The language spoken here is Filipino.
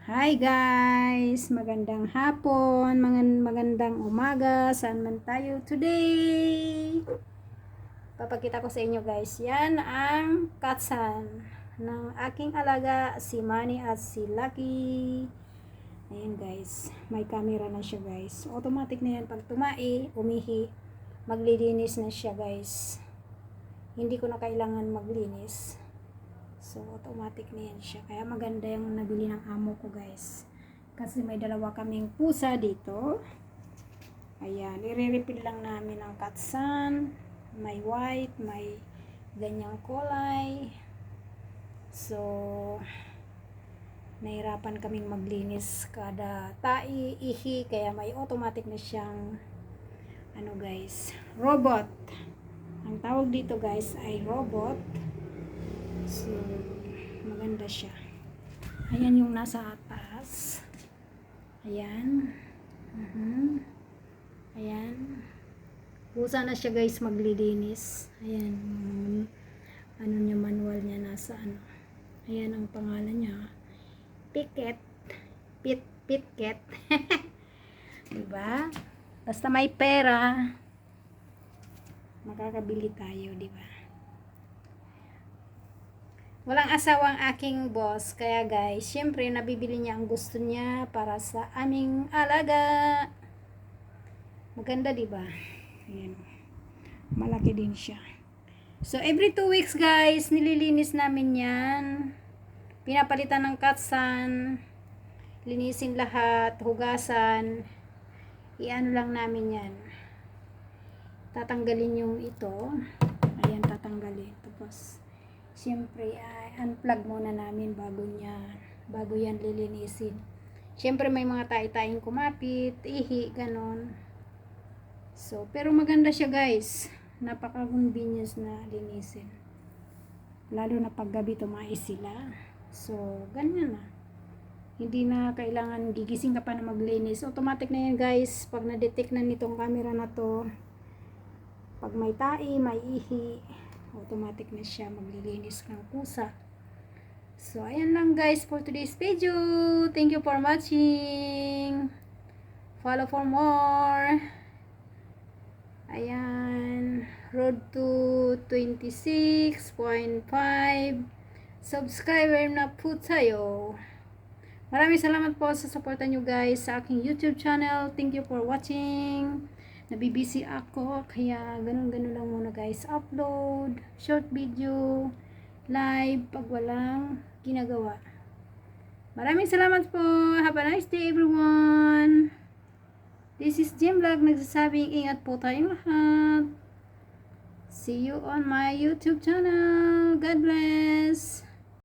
Hi guys! Magandang hapon, magandang umaga, saan man tayo today? Papakita ko sa inyo guys, yan ang katsan ng aking alaga, si Manny at si Lucky. Ayan guys, may camera na siya guys. Automatic na yan, pag umihi, maglilinis na siya guys. Hindi ko na kailangan maglinis. So, automatic na yan siya. Kaya maganda yung nabili ng amo ko, guys. Kasi may dalawa kaming pusa dito. Ayan, i-refill lang namin ang katsan. May white, may ganyang kulay. So, nahirapan kaming maglinis kada ihi. Kaya may automatic na siyang, guys, robot. Ang tawag dito, guys, ay robot. So, maganda siya. Ayan yung nasa atas. Ayan. Ayan. Pusa na siya guys maglilinis. Ayan. Ano niya, manual niya nasa ano. Ayan ang pangalan niya. Piket. Pitket. Diba? Basta may pera, makakabili tayo, diba? Walang asawang aking boss, kaya guys, syempre nabibili niya ang gusto niya para sa aming alaga. Maganda, diba? Ayan. Malaki din siya. So, every 2 weeks guys, nililinis namin yan. Pinapalitan ng katsan. Linisin lahat, hugasan. Iano lang namin yan. Tatanggalin yung ito. Ayan, tatanggalin. Tapos, siyempre, unplug muna namin bago yan lilinisin. Siyempre, may mga tayo-tayong kumapit, ihi, ganon. So, pero maganda siya guys. Napaka-convenience na linisin. Lalo na pag gabi tumais sila. So, ganyan na. Hindi na kailangan gigising ka pa na maglinis. Automatic na yan guys. Pag na-detect na nitong camera na to, pag may tai, may ihi, automatic na siya maglilinis ng kusa. So, ayan lang guys for today's video. Thank you for watching. Follow for more. Ayan. Road to 26.5 subscriber na po tayo. Maraming salamat po sa suporta nyo guys sa aking YouTube channel. Thank you for watching. Nabibisi ako, kaya ganun-ganun lang muna guys. Upload, short video, live, pag walang ginagawa. Maraming salamat po. Have a nice day everyone. This is Jim Vlog, nagsasabing ingat po tayong lahat. See you on my YouTube channel. God bless.